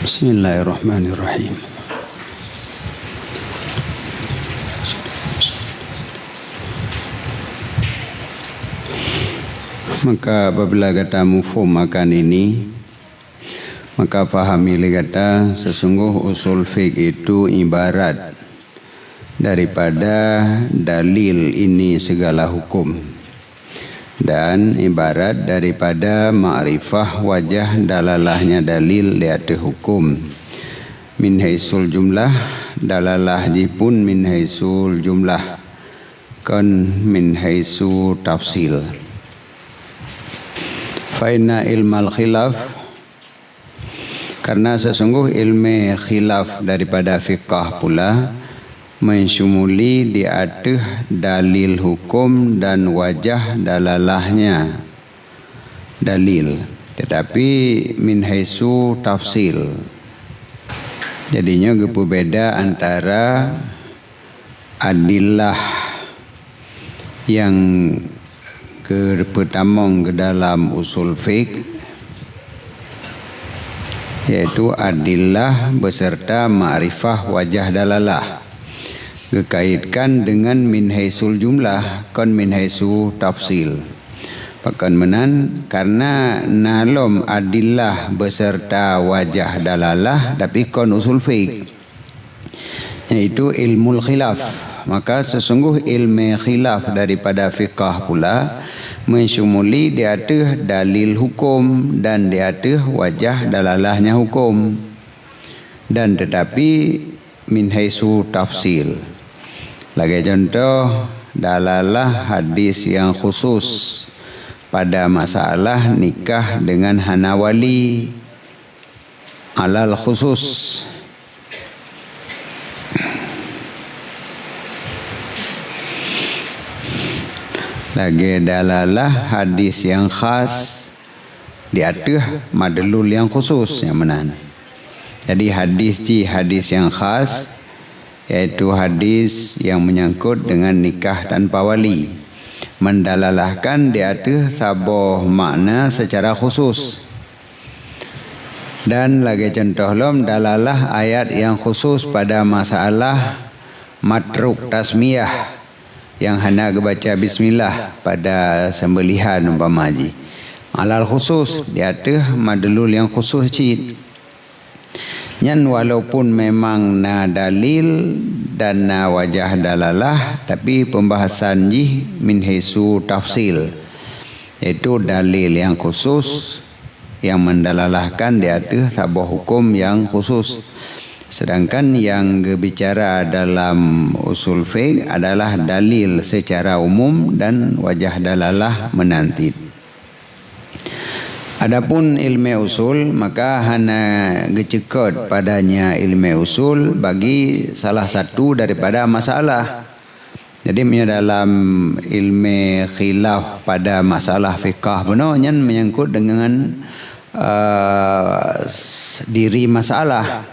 Bismillahirrahmanirrahim. Maka apabila kata mufhum akan ini, maka pahami kata sesungguh usul fiqh itu ibarat daripada dalil ini segala hukum, dan ibarat daripada ma'rifah wajah dalalahnya dalil lihat hukum. Min haisul jumlah dalalah jipun min haisul jumlah kan min haisu tafsil. Fa inna ilmal khilaf, karena sesungguh ilmu khilaf daripada fiqah pula mensyumuli di atas dalil hukum dan wajah dalalahnya dalil, tetapi min haisu tafsil. Jadinya berbeda antara adillah yang pertama ke dalam usul fiqh, yaitu adillah beserta ma'rifah wajah dalalah, dikaitkan dengan min haisul jumlah kon min haisu tafsil. Pakan menan karena nalom adillah beserta wajah dalalah tapi kon usul fiqh, yaitu ilmu khilaf. Maka sesungguh ilmu khilaf daripada fiqah pula mensyumuli di atas dalil hukum dan di atas wajah dalalahnya hukum, dan tetapi min haisu tafsil. Lagi contoh dalalah hadis yang khusus pada masalah nikah dengan hanawali alal khusus. Lagi dalalah hadis yang khas di atas madlul yang khusus yang mana. Jadi hadis yang khas, yaitu hadis yang menyangkut dengan nikah tanpa wali, mendalalahkan di atas sabuh makna secara khusus. Dan lagi contoh lom dalalah ayat yang khusus pada masalah matruk tasmiyah, yang hendak baca bismillah pada sembelihan umpama haji, alal khusus di atas madlul yang khusus cid. Nyan walaupun memang na dalil dan na wajah dalalah, tapi pembahasan jih min haisu tafsil, yaitu dalil yang khusus yang mendalalahkan di atas sabuh hukum yang khusus. Sedangkan yang berbicara dalam usul fiqh adalah dalil secara umum dan wajah dalalah menanti. Adapun ilmu usul, maka hanya gecekot padanya ilmu usul bagi salah satu daripada masalah. Jadi dalam ilmu khilaf pada masalah fiqah benarnya menyangkut dengan diri masalah.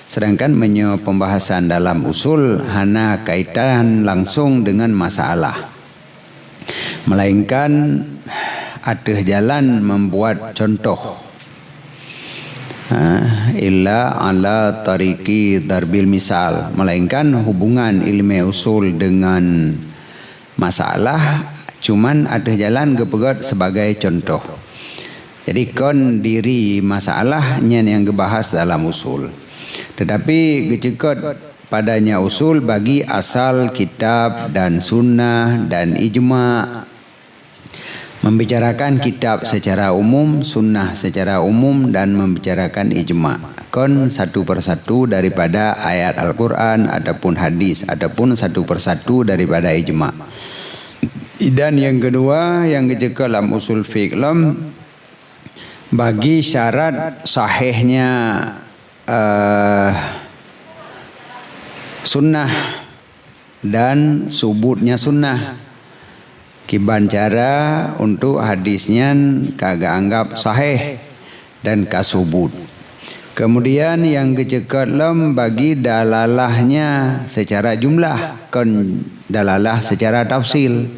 Sedangkan pembahasan dalam usul hanya kaitan langsung dengan masalah, melainkan ada jalan membuat contoh. Illa ala tariki darbil misal, melainkan hubungan ilmu usul dengan masalah cuman ada jalan kepegat sebagai contoh. Jadi kon diri masalahnya yang dibahas dalam usul, tetapi gecekot padanya usul bagi asal kitab dan sunnah dan ijma', membicarakan kitab secara umum, sunnah secara umum, dan membicarakan ijma'. Kon satu persatu daripada ayat Al-Quran ataupun hadis, ataupun satu persatu daripada ijma'. Dan yang kedua yang gecekot dalam usul fiqh bagi syarat sahihnya sunnah dan subutnya sunnah, kiban cara untuk hadisnya kagak anggap sahih dan kasubut. Kemudian yang kecekat bagi dalalahnya secara jumlah, kon dalalah secara tafsil.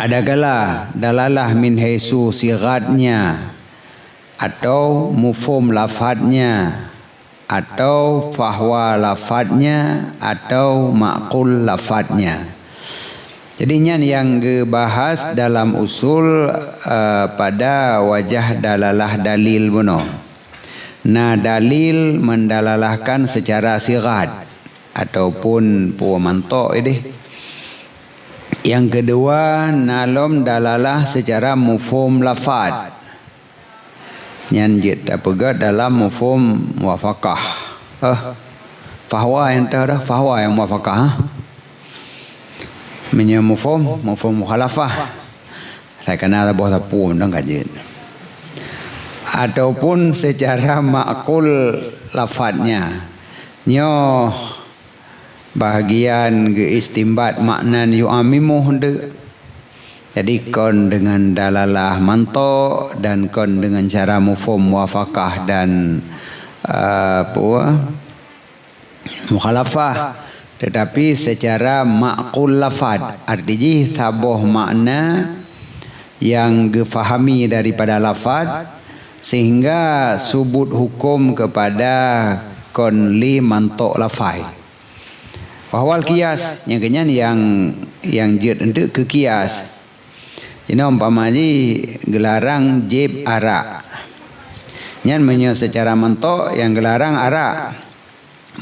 Adakala dalalah min haisu sigatnya atau mufhum lafadznya, atau fahwa lafadznya, atau ma'qul lafadznya. Jadinya yang dibahas dalam usul pada wajah dalalah dalil buno. Nah, dalil mendalalahkan secara sigat ataupun puamantok ini. Yang kedua, nalom dalalah secara mufhum lafad. Nyanjit apa dalam mufhum muwafaqah. Fahwa yang dah fahwa yang muwafaqah. Menye mufhum mukhalafah. Saya kenal buah tapu ndang kajian. Ataupun secara ma'qul lafadznya. Nyo bahagian ke istimbat maknan yu'amimu hendak. Jadi kon dengan dalalah manto dan kon dengan cara mufhum muwafaqah dan mukhalafah, tetapi secara ma'qul lafad, artinya sabuh makna yang difahami daripada lafad sehingga subut hukum kepada kon li mantok lafai. Wahwal kias yang kenyan yang jid untuk ke kias. Ini umpamanya gelarang jib arak. Nyan menyo secara mentok yang gelarang arak.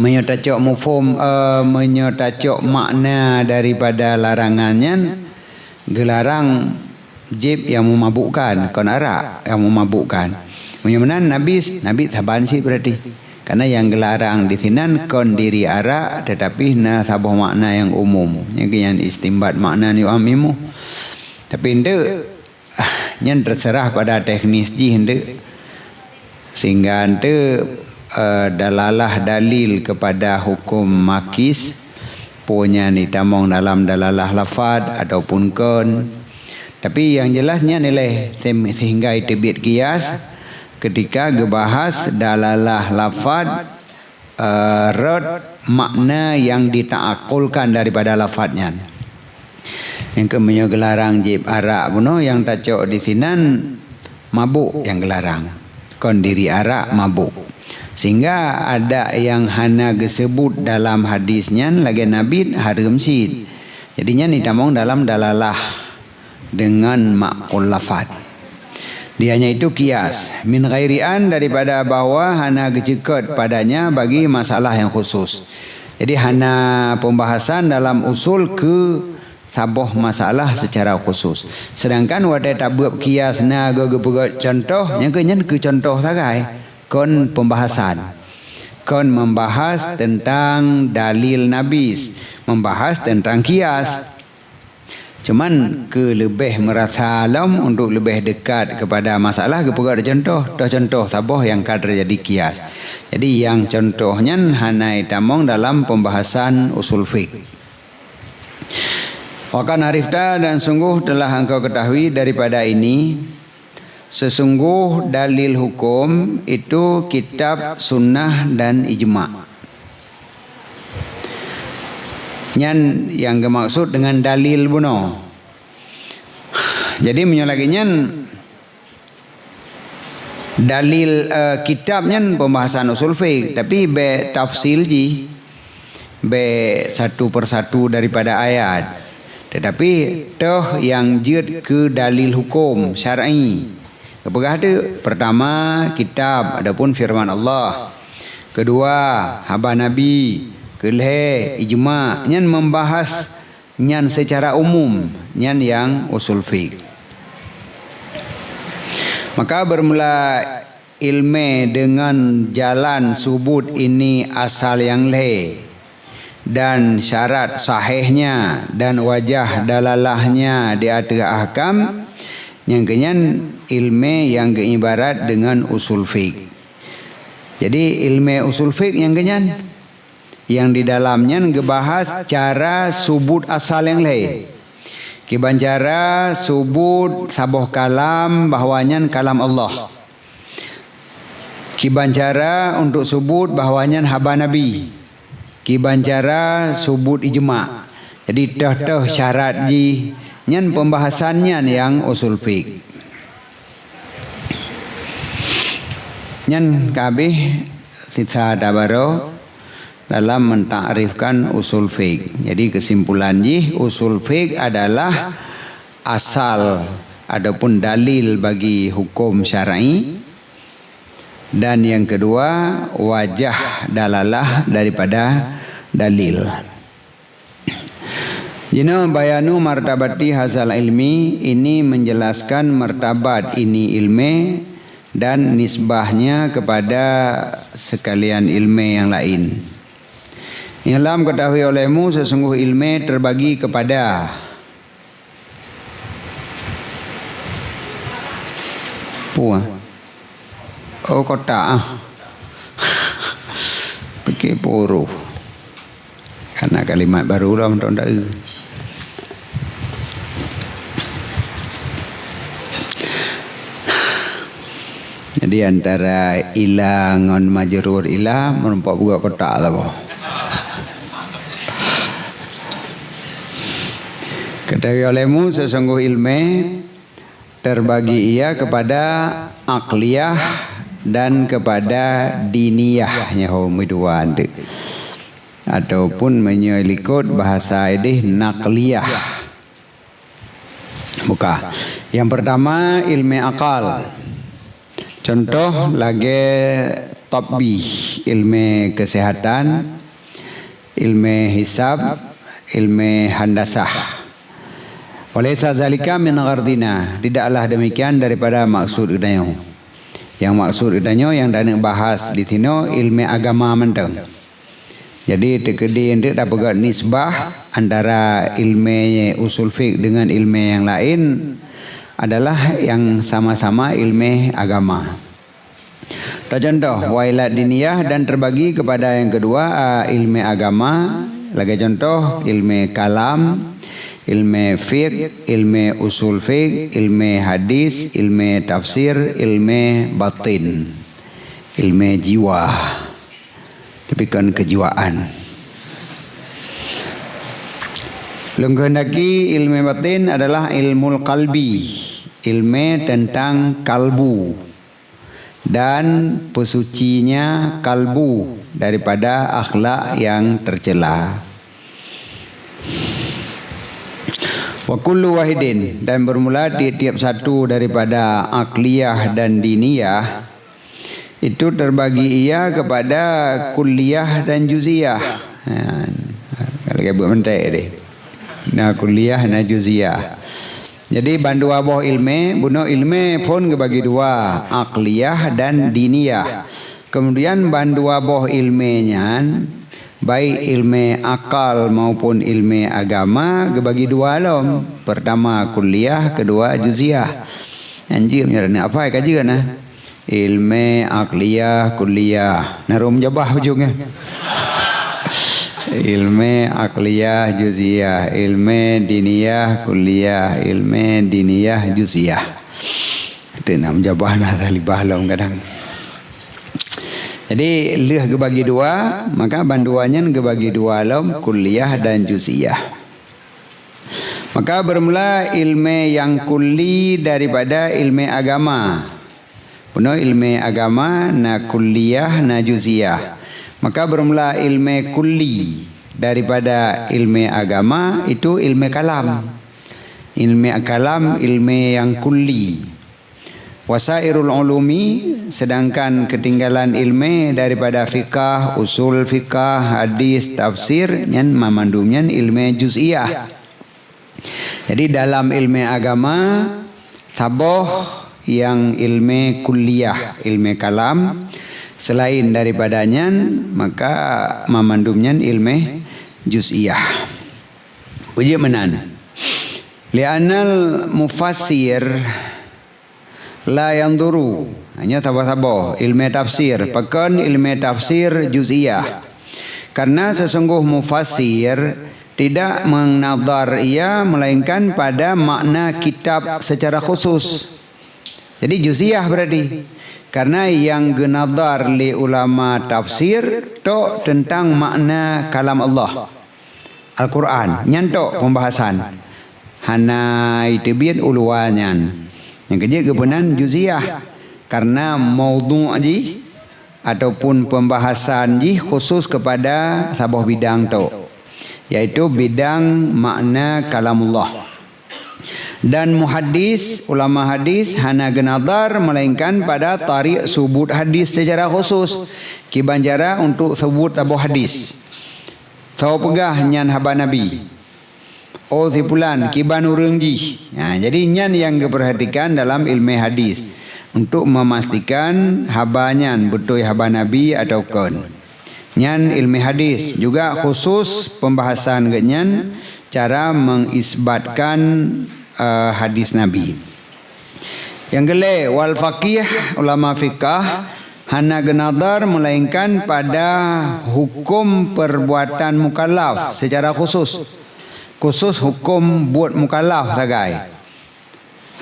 Menyo tacok mufhum menyo tacok makna daripada larangannya gelarang jib yang memabukkan, kon arak yang memabukkan. Menyo menan Nabi taban sih berarti. Karena yang gelarang di sinan kon diri arak tetapi na sabuh makna yang umum. Yang istimbat makna yu'amimu. Tapi hendak nyan terserah pada teknis ji hendak sehingga hendak dalalah dalil kepada hukum makis punya ditamong dalam dalalah lafad ataupun kon. Tapi yang jelasnya nilai sehingga itibit kias ketika gebahas dalalah lafad rad makna yang ditaakulkan daripada lafadnya. Yang kemudian gelarang jib arak buno yang tacok di sinan mabuk yang gelarang kon diri arak mabuk sehingga ada yang hana disebut dalam hadisnya lagi Nabi haram sid jadinya ditamong dalam dalalah dengan ma'qul lafad dianya itu kias min ghairian daripada bahwa hana gecekot padanya bagi masalah yang khusus. Jadi hana pembahasan dalam usul ke sabuh masalah secara khusus. Sedangkan wadah tabuk kias na gegepegot contoh yang kenyan ke contoh sagai kon pembahasan. Kon membahas tentang dalil nabis, membahas tentang kias. Cuman ke lebih merasa alam untuk lebih dekat kepada masalah gepegot contoh sabuh yang kadar jadi kias. Jadi yang contohnya hanai tamong dalam pembahasan usul fiqh. Wakan arifta dan sungguh telah engkau ketahui daripada ini sesungguh dalil hukum itu kitab, sunnah dan ijma'. Nyan yang dimaksud dengan dalil buno. Jadi menyolaginya dalil kitabnya pembahasan usul fiqh tapi be tafsil ji be satu persatu daripada ayat. Tetapi toh yang jid ke dalil hukum syar'i. Apakah itu? Pertama kitab adapun firman Allah. Kedua haba Nabi. Kelih ijma' nyan membahas nyan secara umum nyan yang usul fiqh. Maka bermula ilmu dengan jalan subut ini asal yang leh dan syarat sahihnya dan wajah dalalahnya di atas ahkam yang kenyan ilmu yang keibarat dengan usul fiqh. Jadi ilmu usul fiqh yang kenyan yang di dalamnya ngebahas cara subut asal yang lain. Kiban cara subut sabuh kalam bahwanya kalam Allah. Kiban cara untuk subut bahwanya haba Nabi. Kiban cara subut ijma'. Jadi dah syarat ji nyan pembahasannya yang usul fiqh. Nyan kabeh sisa dabaro dalam mentakrifkan usul fiqh. Jadi kesimpulan usul fiqh adalah asal adapun dalil bagi hukum syar'i, dan yang kedua wajah dalalah daripada dalil. Jina bayanu martabati hazal ilmi, ini menjelaskan martabat ini ilmu dan nisbahnya kepada sekalian ilmu yang lain. Yang ketahui olehmu sesungguh ilmu terbagi kepada kotak pakai poro karena kalimat baru lah untuk ndak. Jadi antara ila ngon majrur ila merempak juga kotak lah boh. Ketahui olehmu sesungguh ilmu terbagi ia kepada akliyah dan kepada diniyahnya humiduan ataupun menyelikut bahasa ini nakliyah. Buka. Yang pertama ilmu akal. Contoh lagi tabbi, ilmu kesehatan, ilmu hisab, ilmu handasah. Walaysa zalika min ghardina, tidaklah demikian daripada maksud idanyo. Yang maksud idanyo yang dah nak bahas di sini ilmu agama menteng. Jadi tekedi hendak dapat nisbah antara ilmu usul fiqh dengan ilmu yang lain adalah yang sama-sama ilmu agama. Contoh wailat diniyah, dan terbagi kepada yang kedua ilmu agama. Lagi contoh ilmu kalam, ilmu fiqh, ilmu usul fiqh, ilmu hadis, ilmu tafsir, ilmu batin, ilmu jiwa, tapi kan kejiwaan. Lenggendaki ilmu batin adalah ilmu qalbi, ilmu tentang kalbu dan pesucinya kalbu daripada akhlak yang tercela. Wa kullu wahidin, dan bermula tiap-tiap satu daripada akliyah dan diniyah itu terbagi ia kepada kulliyah dan juziyah. Kalau kita buat mentek deh. Nah kulliyah na juziyah. Jadi bandu aboh ilmu, bunuh ilmu pun kebagi dua, akliyah dan diniyah. Kemudian bandu aboh ilmunya, baik ilmu akal maupun ilmu agama kebagi dua lom. Pertama kulliyah, kedua juziyah. Anjir punya apa kaji kan? Ilmu akliyah, kulliyah. Narum jabah ujungnya. Ilmu akliyah, juziyah, ilmu diniyah, kulliyah, ilmu diniyah, juziyah. Itu nam jabah nah talibah lom kadang. Jadi leh kebagi dua, maka banduannya kebagi dua lom, kulliyah dan juziyah. Maka bermula ilmu yang kulli daripada ilmu agama. Benar ilmu agama na kulliyah na juziyah. Maka bermula ilmu kulli daripada ilmu agama itu ilmu kalam. Ilmu kalam ilmu yang kulli. Wasairul ulumi, sedangkan ketinggalan ilmu daripada fikah, usul fikah, hadis, tafsir nyan mamandumnya ilmu juz'iyah. Jadi dalam ilmu agama saboh yang ilmu kulliyah, ilmu kalam, selain daripadanya maka mamandumnya ilmu juz'iyah. Puji menan. Li'anal mufassir la yanduru, hanya sabar-sabar ilmu tafsir, pakan ilmu tafsir juz'iyah. Karena sesungguh mufassir tidak menadhar ia melainkan pada makna kitab secara khusus. Jadi juz'iyah berarti. Karena yang genadhar li ulama tafsir to tentang makna kalam Allah Al-Quran, nyantok pembahasan. Hana itu bian uluannya. Yang kerja kebenaran juz'iyah. Karena maudhu' ji ataupun pembahasan ji khusus kepada sebuah bidang tu, yaitu bidang makna kalamullah. Dan muhaddis, ulama hadis hana genadar melainkan pada tarik subut hadis secara khusus. Kibanjara untuk sebut sebuah hadis. Saya pegah nyan haba Nabi. Oh si pulan kiban urang ji. Jadi nyan yang diperhatikan dalam ilmu hadis untuk memastikan habanyan betul haba Nabi atau kon. Nyan ilmu hadis juga khusus pembahasan nyan cara mengisbatkan hadis Nabi. Yang gele wal faqih, ulama fiqah hana genadar melainkan pada hukum perbuatan mukallaf secara khusus. Khusus hukum buat mukallaf sagai.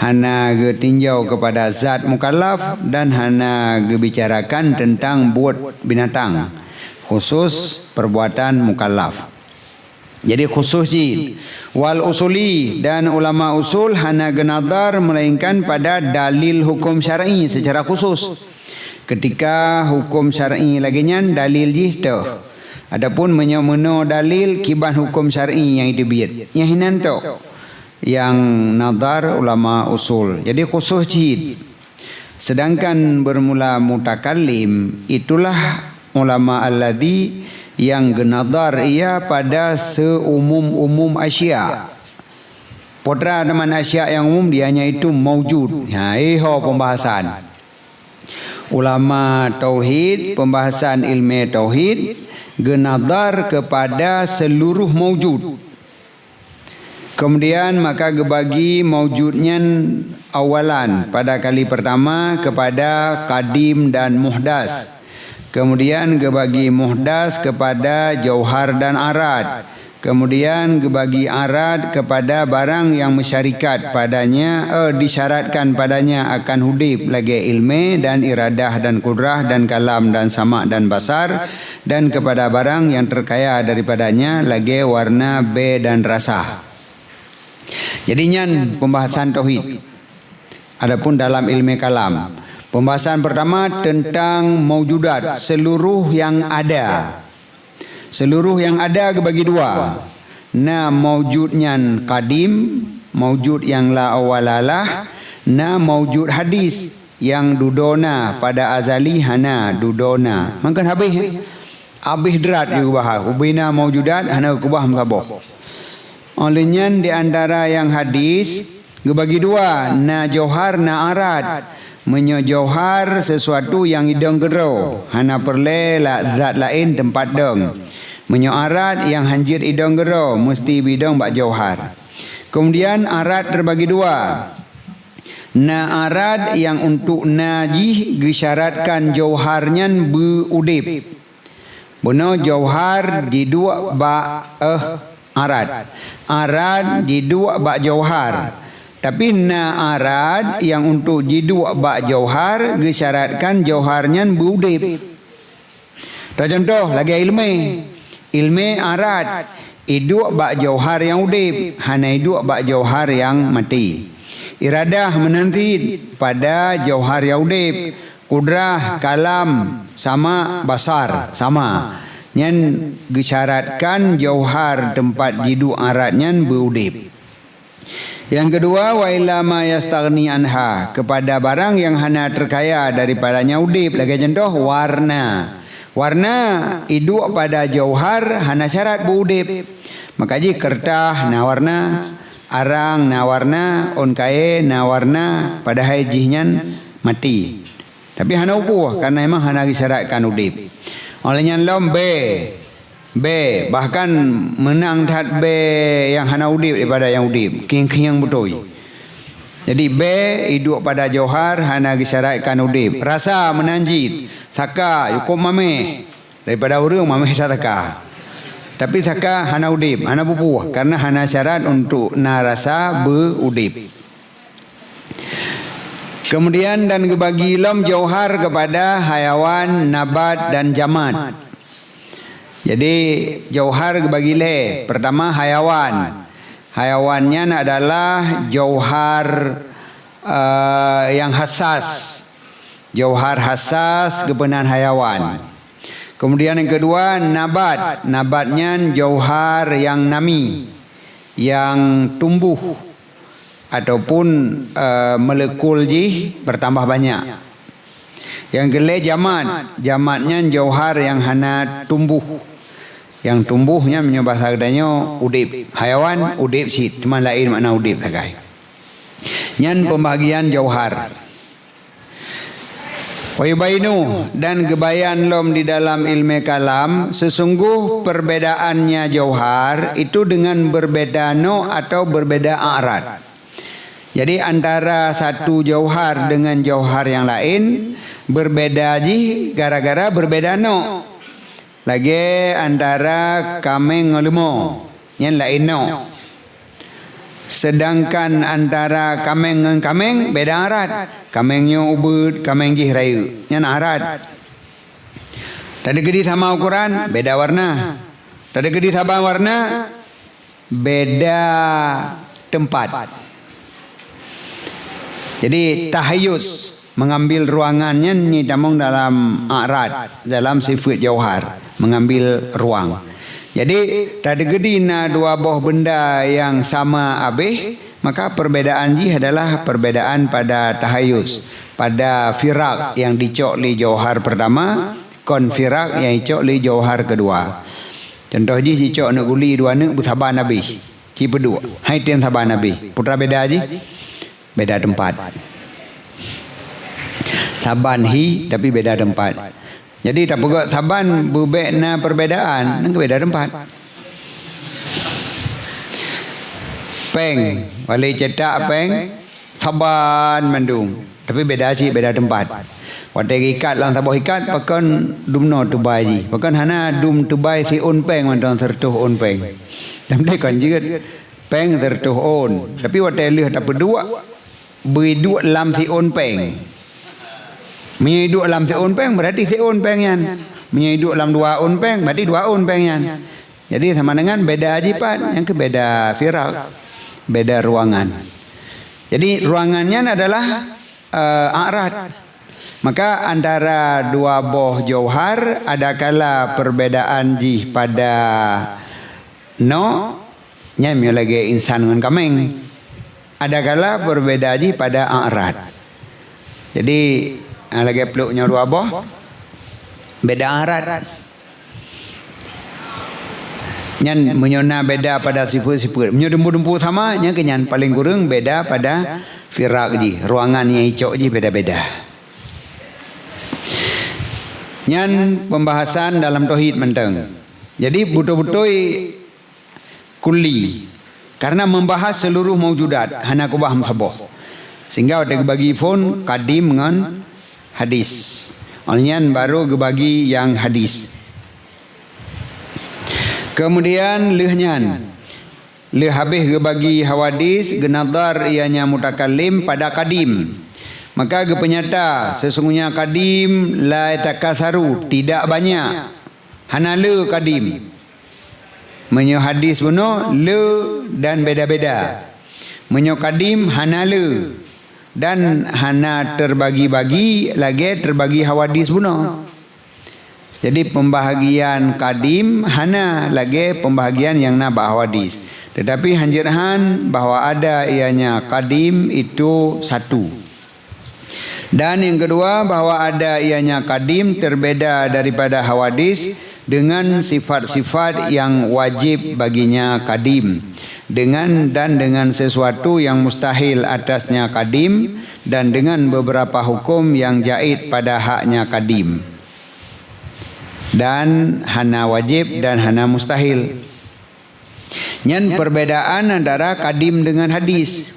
Hana tinjau kepada zat mukallaf dan hana bicarakan tentang buat binatang. Khusus perbuatan mukallaf. Jadi khusus jid. Wal usuli, dan ulama usul hana genadar melainkan pada dalil hukum syar'i secara khusus. Ketika hukum syar'i lagi nyan dalil jih tu. Adapun menyo dalil kiban hukum syar'i yang dibiat. Yang hinan tu yang nadar ulama usul. Jadi khusus jid. Sedangkan bermula mutakallim itulah ulama alladhi yang genadar ia pada seumum-umum asya. Potra teman asya yang umum dianya itu maujud. Iho pembahasan. Ulama tauhid, pembahasan ilmu tauhid genadar kepada seluruh maujud. Kemudian maka gebagi maujudnya awalan pada kali pertama kepada kadim dan muhdas. Kemudian gebagi muhdas kepada jauhar dan arad. Kemudian gebagi arad kepada barang yang masyarikat padanya, disyaratkan padanya akan hudib lagi ilmu dan iradah dan kudrah dan kalam dan sama' dan basar, dan kepada barang yang terkaya daripadanya lagi warna be dan rasa. Jadinya pembahasan tauhid. Adapun dalam ilmu kalam, pembahasan pertama tentang maujudat, seluruh yang ada. Seluruh yang ada kebagi dua. Maujudnya qadim, maujud yang la awalalah. Maujud hadis yang dudona pada azali hana dudona. Makan habis derat juga bahas. Ubina maujudat hana kubah sabah. Olehnya di antara yang hadis kebagi dua, jauhar arad. Menyo jauhar sesuatu yang hidung gero, hana perle zat lain tempat dong. Menyo arad yang hanjir hidung gero, mesti bidong bak jauhar. Kemudian arad terbagi dua. Arad yang untuk najih disyaratkan jauharnya beudip. Beno jauhar di dua bak arad. Arad di dua bak jauhar. Tapi arad yang untuk jidu bak jauhar disyaratkan jauharnya beudip. Contoh lagi ilmu arad idu bak jauhar yang udip, hana idu bak jauhar yang mati. Iradah menanti pada jauhar yang udip, kudrah, kalam, sama basar, sama. Yang disyaratkan jauhar tempat jidu aradnya beudip. Yang kedua, wa illa ma yastaghni anha, kepada barang yang hana terkaya daripadanya udip. Lagi contoh warna. Warna idu pada jauhar hana syarat beudip. Maka ji kertah warna, arang warna, onkae warna, pada hajihnya mati. Tapi hana upuh karena memang hana disyaratkan udip. Olehnya lom B, bahkan menang tat B yang hana udip daripada yang udip. King-king betul. Jadi B hidup pada jauhar hana disyaratkan udip. Rasa menanjit. Saka yukum mameh. Daripada urung mameh saka. Tapi saka hana udip, hana pupuh. Karena hana syarat untuk rasa beudip. Kemudian dan kebagi lom jauhar kepada hayawan, nabat dan jamad. Jadi jauhar bagi le. Pertama hayawan. Hayawannya adalah jauhar yang hassas. Jauhar hasas gebenan hayawan. Kemudian yang kedua nabat. Nabatnya jauhar yang nami, yang tumbuh ataupun melekul bertambah banyak. Yang kedua jamat. Jamatnya jauhar yang hana tumbuh. Yang tumbuhnya menyebabkan adanya udip. Hayawan udip sih, cuma lain makna udip sagai. Nyan pembagian jauhar. Wayubainu, dan gebayan lom di dalam ilmu kalam, sesungguh perbedaannya jauhar itu dengan berbeda no atau berbeda a'rad. Jadi antara satu jauhar dengan jauhar yang lain berbeda gara-gara berbeda no. Lagi antara kameng ngelemo yang lain no. Sedangkan antara kameng dengan kameng beda arat. Kamengnya ubud, kameng raya yang arat. Tadi gedi sama ukuran beda warna. Tadi gedi sama warna beda tempat. Jadi tahayus mengambil ruangannya ni tamong dalam arat, dalam sifat jauhar, mengambil ruang. Jadi tadi gedi na dua buah benda yang sama abih, maka perbedaan adalah perbedaan pada tahayus, pada firak yang dicok li jauhar pertama, kon firak yang dicok li jauhar kedua. Contoh dicok nak guli dua nak bersabar nabi, ci pedua, hai tian sabar nabi. Putra beda beda tempat. Saban tapi beda tempat. Jadi tak pegak saban berbeza perbedaan, nang beda tempat. Peng, wali cetak peng, saban mandung, tapi beda beda tempat. Watai ikat lang sabuh ikat, pakan dumno tubai ji. Pakan hana dum tubai si on peng mantan sertuh on peng. Tamdai kan jigat peng sertuh on, tapi watai lih tak berdua, berdua lam si on peng. Menyiduk dalam seon peng berarti seon peng yan. Menyiduk dalam dua on peng berarti dua on peng yan. Jadi sama dengan beda ajipat, yang ke beda firak, beda ruangan. Jadi ruangannya adalah a'rad. Maka antara dua boh jauhar ada kala perbedaan pada no nyamnya lagi insan dengan kameng. Ada kala perbedaan pada a'rad. Jadi lagi peluknya dua boh beda arat. Nyan menyona beda pada sifat-sifat. Menyo dempu-dempu sama nya kenyan paling kurang beda pada firak ji, ruangan yang hijau ji beda-beda. Nyan pembahasan dalam tauhid menteng. Jadi betul-betul kuli karena membahas seluruh maujudat hana ku paham saboh. Sehingga ada bagi phone kadim dengan hadis. Olnyan baru gebagi yang hadis. Kemudian lehnya leh habis gebagi hawadis genadar ianya mutakallim pada kadim. Maka gepenyata sesungguhnya kadim la takasaru, tidak banyak. Hana le kadim. Menyo hadis buno le dan beda-beda. Menyo kadim hana le. Dan hana terbagi-bagi lagi terbagi hawadis buno. Jadi pembahagian kadim hana lagi pembahagian yang nabah hawadis. Tetapi hanjirhan bahwa ada ianya kadim itu satu. Dan yang kedua bahwa ada ianya kadim terbeda daripada hawadis dengan sifat-sifat yang wajib baginya kadim. Dengan sesuatu yang mustahil atasnya kadim dan dengan beberapa hukum yang jait pada haknya kadim dan hana wajib dan hana mustahil. Nyan perbedaan antara kadim dengan hadis.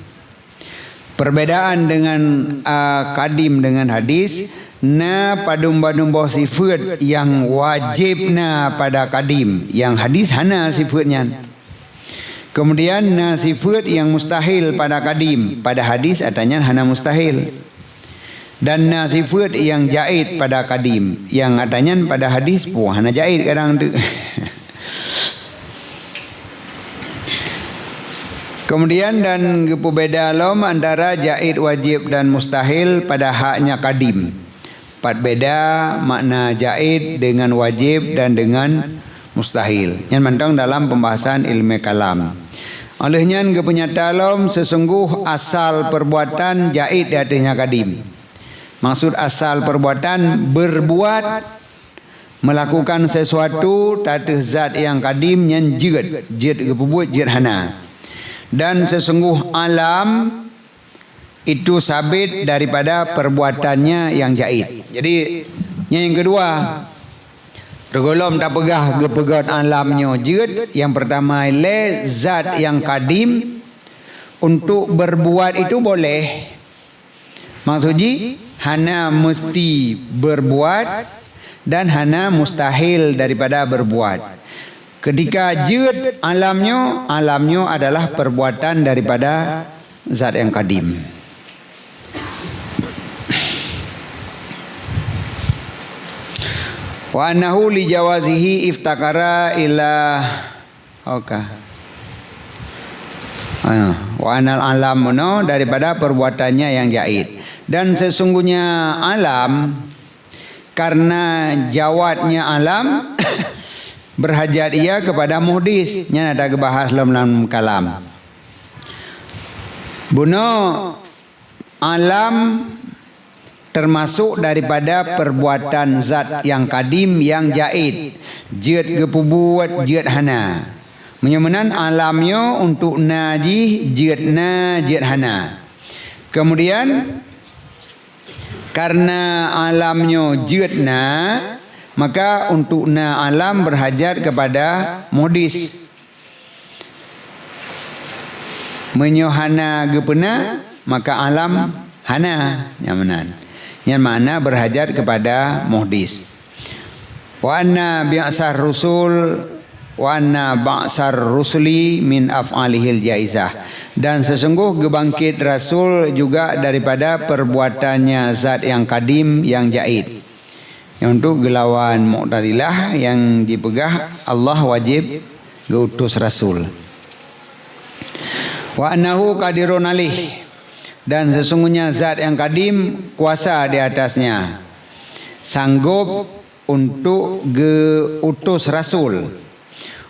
Perbedaan dengan kadim dengan hadis na padum-badum boh sifat yang wajib na pada kadim, yang hadis hana sifatnya. Kemudian sifat yang mustahil pada kadim, pada hadis adanya hana mustahil. Dan sifat yang jait pada kadim, yang adanya pada hadis pun hana jait kadang tu. Kemudian dan beda lom antara jait wajib dan mustahil pada haknya kadim. Pat beda makna jaid dengan wajib dan dengan mustahil. Yang mantong dalam pembahasan ilmu kalam. Olehnya kepenyataan sesungguh asal perbuatan jaid di atasnya kadim. Maksud asal perbuatan berbuat melakukan sesuatu tata zat yang kadim yang jid kebuat jid hana. Dan sesungguh alam itu sabit daripada perbuatannya yang jaid. Jadi yang kedua, tergolong tak pegah gepegat alamnya jid. Yang pertama le zat yang kadim untuk berbuat itu boleh. Maksudnya hana mesti berbuat dan hana mustahil daripada berbuat. Ketika jid alamnya adalah perbuatan daripada zat yang kadim. Wa annahu li jawazihi iftakara ila wa anal alam daripada perbuatannya yang jaid. Dan sesungguhnya alam karena jawatnya alam berhajat ia kepada muhdis. Nya ada kebahas dalam kalam. Buno alam termasuk daripada perbuatan zat yang kadim yang jaid. Jid kepubuat jid hana. Menyemenan alamnya untuk najih jidna jid hana. Kemudian karena alamnya jidna, maka untuk na alam berhajat kepada modis. Menyohana gepena, maka alam hana nyamanan. Yang mana berhajat kepada muhdis. Wa anna bi'asar rusul wa anna ba'sar rusuli min af'alihil jaizah. Dan sesungguh gebangkit rasul juga daripada perbuatannya zat yang kadim yang jaid. Yang untuk gelawan Mu'tazilah yang dipegah Allah wajib geutus rasul. Wa annahu qadirun alih. Dan sesungguhnya zat yang kadim kuasa di atasnya, sanggup untuk geutus rasul.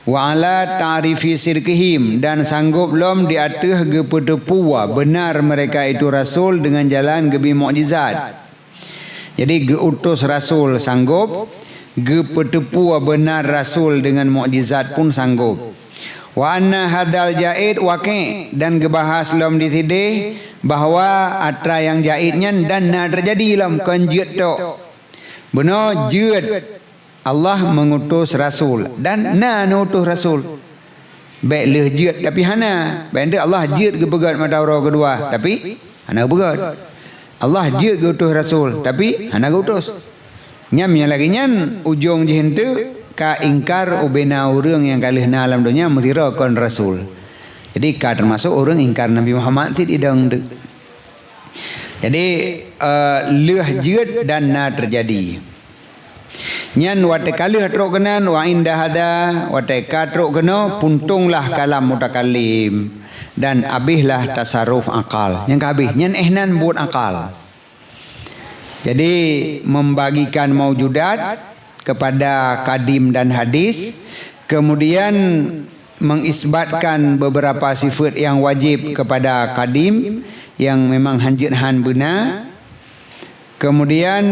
Wa ala ta'rifi sirkihim, dan sanggup lom di atas gepedepua benar mereka itu rasul dengan jalan gebi mukjizat. Jadi geutus rasul sanggup, gepedepua benar rasul dengan mukjizat pun sanggup. Wa anna hadal jaid waqi', dan gebahas lom di sini bahawa atra yang jaidnya dan na terjadi lom konjid tok. Benar jid Allah mengutus rasul dan na nutus rasul. Baik leh jid tapi hana. Baik Allah jid ke pegat mata orang kedua tapi hana pegat. Allah jid ke utus rasul tapi hana utus. Nyam yang lagi nyan ujung jihente ka ingkar ubena orang yang kalih na alam dunia mesti rakon rasul. Jadi ka termasuk orang ingkar Nabi Muhammad tidak deng. Jadi leh jid dan na terjadi. Nyan wate kalih truk kenan wa indah hada wate katruk kena puntunglah kalam mutakallim dan abihlah tasarruf akal. Yang kabih nyan ehnan buat akal. Jadi membagikan maujudat kepada kadim dan hadis, kemudian mengisbatkan beberapa sifat yang wajib kepada kadim yang memang hanjit han benar. Kemudian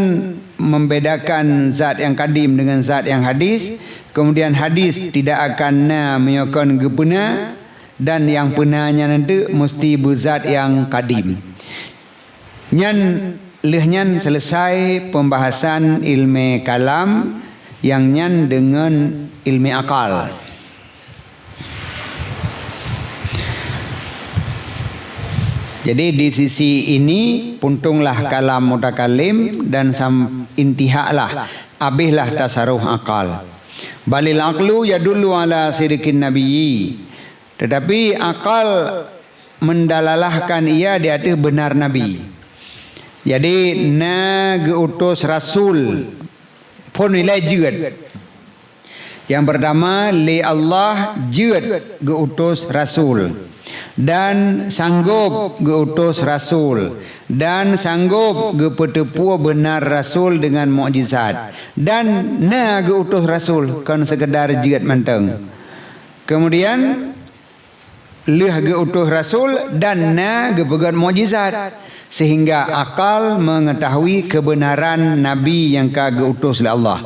membedakan zat yang kadim dengan zat yang hadis. Kemudian hadis tidak akan menyokong gepena, dan yang penanya nanti mesti berzat yang kadim. Nyan lehnya selesai pembahasan ilmu kalam yang nyan dengan ilmu akal. Jadi di sisi ini puntunglah kalam mutakallim dan intihaklah abihlah tasarruf akal. Balil aqlu yadullu ala sidqin nabiyyi. Tetapi akal mendalalahkan ia di atas benar nabi. Jadi na geutus rasul pun nilai jid. Yang pertama li Allah jid geutus rasul dan sanggup geutus rasul dan sanggup gepetepu benar Rasul dengan mukjizat dan na geutus Rasul kan sekedar jiat manteng. Kemudian leh geutus Rasul dan na gepegat mukjizat sehingga akal mengetahui kebenaran Nabi yang kageutus oleh Allah.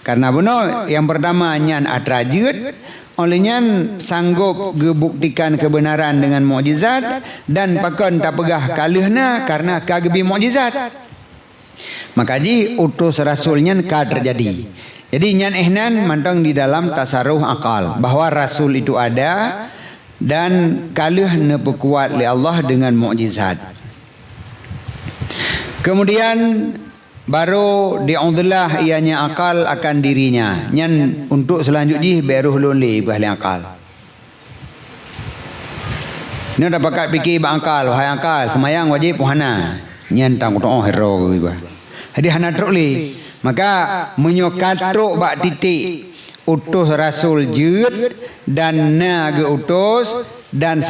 Karena benar yang pertama nyan atrajut, olehnya sanggup gebuktikan kebenaran dengan mukjizat dan pakon tak pegah kalihna karena kagebi mukjizat. Maka ji utus rasulnya ka terjadi. Jadi nyan ehnan mantang di dalam tasarruh akal bahwa rasul itu ada dan kalih nepekuat oleh Allah dengan mukjizat. Kemudian baru di'udzulah ianya akal akan dirinya. Nyan untuk selanjutnya beruh lonli bahli akal. Ini dah pakat fikir akal, wahai akal, semayang wajib puhana. Nyan tang doa hero gitu. Jadi hana trukli. Maka menyokatruk bak titik utus rasul jut dan na geutus dan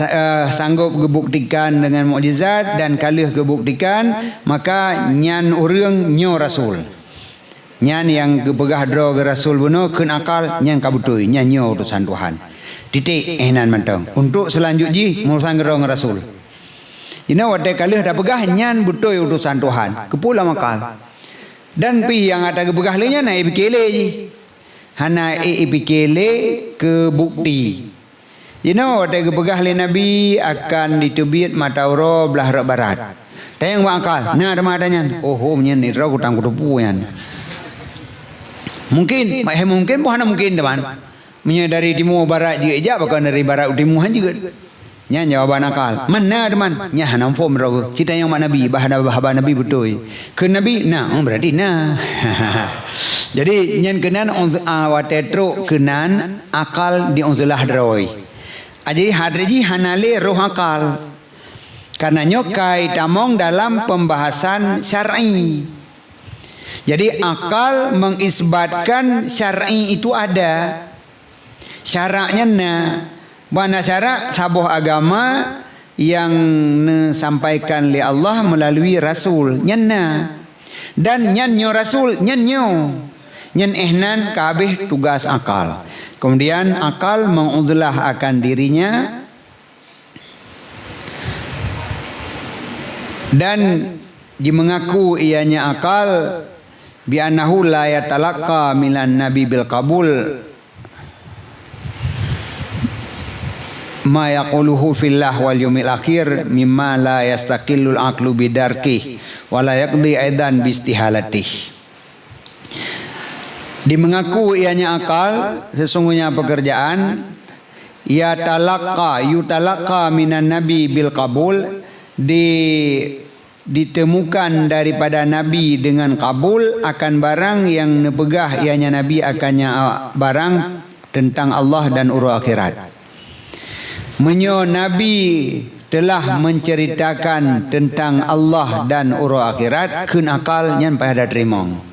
sanggup gebuktikan dengan mukjizat dan kalih gebuktikan, maka nyan urang nyo rasul. Nyan yang gepegah dro ke rasul buno keun akal nyan kabutui nyan nyo utusan Tuhan. Titik ehnan mantong. Untuk selanjutnya murusan gerong rasul. Ina wate kalih dah pegah nyan butoi utusan Tuhan. Kepula makal. Dan pi yang ada gepegah le nyan ai bikele ji. Hana bikele ke bukti. You know, ada kepegah le Nabi akan ditubit matauro belah rak barat. Tayang wakal, nah ada madanya. Oh, nyen ni rau kutang kutupu yan. Mungkin pun hana mungkin teman. Menye dari timur barat juga aja, bahkan dari barat timuran juga. Nya jawaban akal. Mana teman? Nya hana form rau. Cerita yang mak Nabi, bahana Nabi betul. Ke Nabi, nah, berarti nah. Jadi nyen kenan watetro kenan akal diunzulah droi. Jadi hadriji hanale roh akal. Karena nyokai tamong dalam pembahasan syar'i. Jadi akal mengisbatkan syar'i itu ada. Syaraknya na. Mana syarak sabuh agama yang disampaikan oleh Allah melalui Rasul. Nyanna. Dan nyanyo Rasul. Nyanyo. Nyan ehnan kabeh tugas akal. Kemudian akal menguzlah akan dirinya dan dimengaku ianya akal bi annahu la yatalaqqa minan nabi bil qabul ma yaquluhu fillah wal yawmil akhir mimma la yastaqillul aqlu bidarki wa la yaqdi aidan bi istihalatih. Dimengaku ianya akal sesungguhnya pekerjaan yutalaqqa minan nabi bil qabul ditemukan daripada nabi dengan kabul akan barang yang nepegah ianya nabi akannya barang tentang Allah dan urus akhirat. Menyo nabi telah menceritakan tentang Allah dan urus akhirat keun akal nyan payah ada terimong.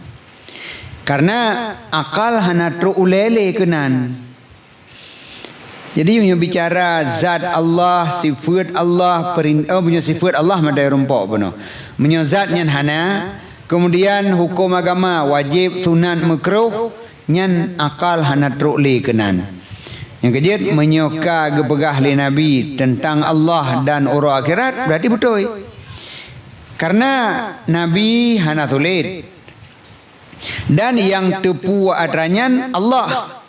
Karena akal hana tru ulele kenan. Jadi punya bicara zat Allah, sifat Allah, punya sifat Allah madai rumpok beno. Punya zat nyan hana, kemudian hukum agama wajib, sunat, makruh, nyan akal hana tru le kenan. Yang kejut menyoka gepegah le Nabi tentang Allah dan urus akhirat berarti betul. Karena Nabi hana tulit. Dan yang tepu adranyan Allah.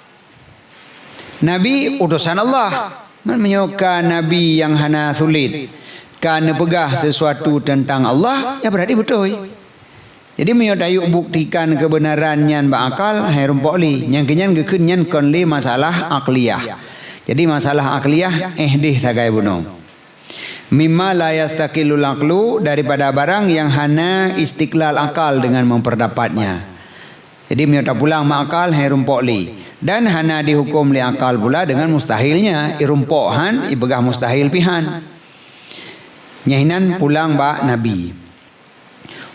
Nabi utusan Allah. Menyoka Nabi yang hana sulit. Kan pegah sesuatu tentang Allah, ya berarti betul. Jadi menyodayuk buktikan kebenarannya bakal hairum pokli. Yang kenyan gekenyan konli masalah akliyah. Jadi masalah akliyah dih tagai bunuh. Mimma la yastaqillul aqlu daripada barang yang hana istiqlal akal dengan memperdapatnya. Jadi menyata pulang makal hai rumpok li. Dan hana dihukum li akal pula dengan mustahilnya. Irumpokhan ibegah mustahil pihan. Nyahinan pulang bak Nabi.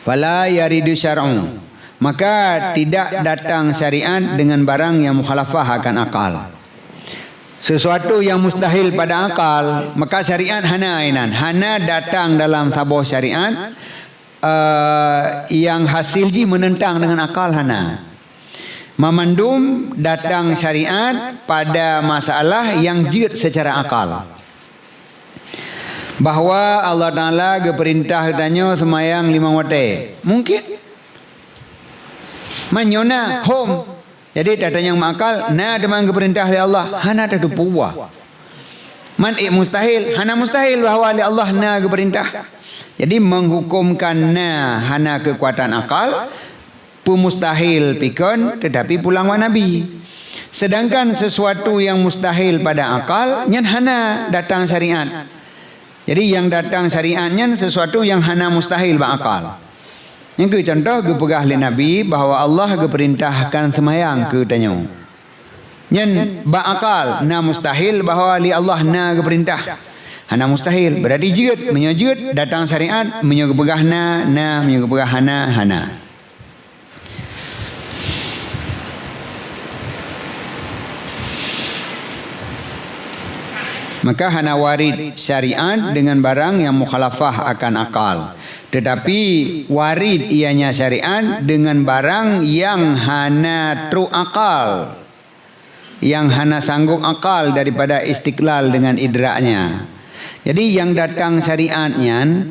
Wala yaridu syar'u. Maka tidak datang syariat dengan barang yang mukhalafah akan akal. Sesuatu yang mustahil pada akal, maka syariat hana ainan. Hana datang dalam sabuh syariat yang hasil ji menentang dengan akal hana. Memandum datang syariat pada masalah yang jid secara akal. Bahawa Allah Ta'ala geperintah tanya semayang 5 waktu. Mungkin. Manyona home. Jadi datang yang makal, na demang geperintah oleh Allah, hana ada puwa. Man mustahil, hana mustahil bahawa oleh Allah na geperintah. Jadi menghukumkan na hana kekuatan akal, pemustahil pikon tetapi pulang wa Nabi. Sedangkan sesuatu yang mustahil pada akal, nyan hana datang syariat. Jadi yang datang syariatnya sesuatu yang hana mustahil bakal. Yang ke contoh ke pegah oleh Nabi bahawa Allah ke perintahkan semayang ke tanya. Yang bakal na mustahil bahawa li Allah na ke perintah. Hana mustahil berarti jid menyajid datang syariat menyo ke pegah na menyo ke pegah hana. Maka hana warid syariat dengan barang yang mukhalafah akan akal. Tetapi warid ianya syariat dengan barang yang hana true akal, yang hana sanggup akal daripada istiqlal dengan idraknya. Jadi yang datang syariatnya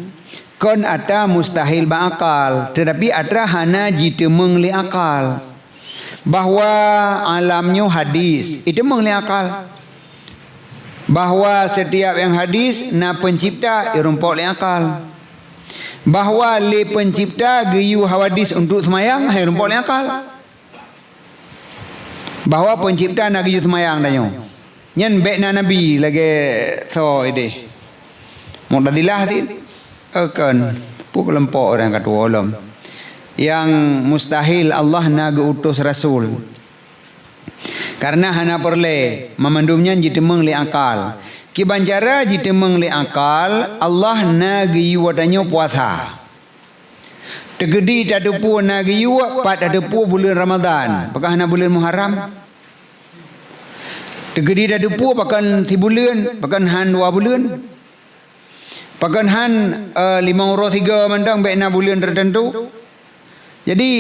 kon ada mustahil bakal, tetapi ada hana jitemeng li akal. Bahawa alamnya hadis itu mengli akal. Bahawa setiap yang hadis na pencipta irumpok li akal. Bahawa li pencipta geyu hawadis untuk semayang irumpok li akal. Bahawa pencipta na geyu semayang danyo. Nyen bek na nabi lagi so ide. Mu'tazilah ti akan pukul lempok orang kata alam. Yang mustahil Allah na geutus rasul. Karena hana perle memandumnya jitemeng li akal. Kibanjara jitemeng li akal Allah na giyu wadanyo puasa. Tegedi tadepu na giyu pat tadepu bulan Ramadan. Apakah hana bulan Muharram? Tegedi tadepu pakan 3 bulan, pakan han 2 bulan. Pakan han 5 urus 3 mandang baik na bulan tertentu. Jadi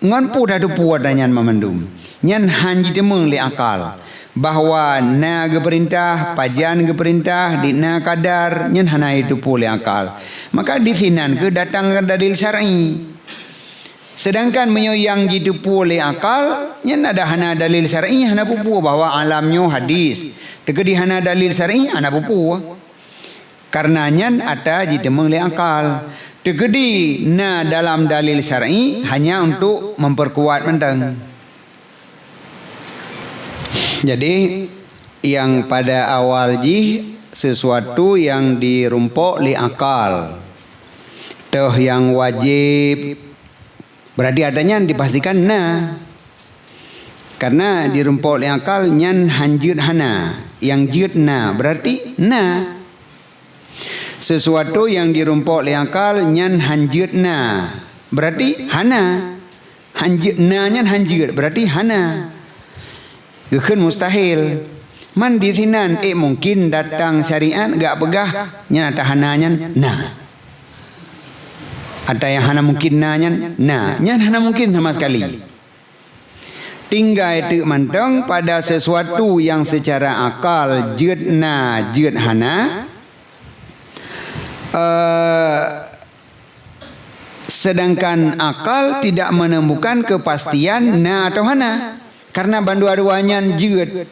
nganpu tadepu wadanyan memandum. Nyan hanji temeng li akal bahawa na ge perintah pajan ge perintah di na kadar nyan hana itu pule akal. Maka di sinan ke datang dalil syar'i. Sedangkan menyo yang jitu pule akal nyan ada hana dalil syar'i hana pupu bahawa alamnya hadis. Tegedi hana dalil syar'i hana pupu. Karena nyan ada jitu temeng li akal. Tegedi na dalam dalil syar'i hanya untuk memperkuat mentang. Jadi yang pada awal sesuatu yang dirumpok li akal. Toh yang wajib berarti adanya dipastikan na. Karena dirumpok li akal nyan hanjud hana. Yang jud na berarti na. Sesuatu yang dirumpok li akal nyan hanjud na berarti hana. Hanjud na nyan hanjud berarti hana. Gekun mustahil. Man di sinan mungkin datang syariat gak pegah nya tahananya nah. Ada yang hana mungkin nanya nah, nya hana mungkin sama sekali. Tinggal itu mantang pada sesuatu yang secara akal jud na jud hana. Sedangkan akal tidak menemukan kepastian na atau hana. Karena bandua-duanya jud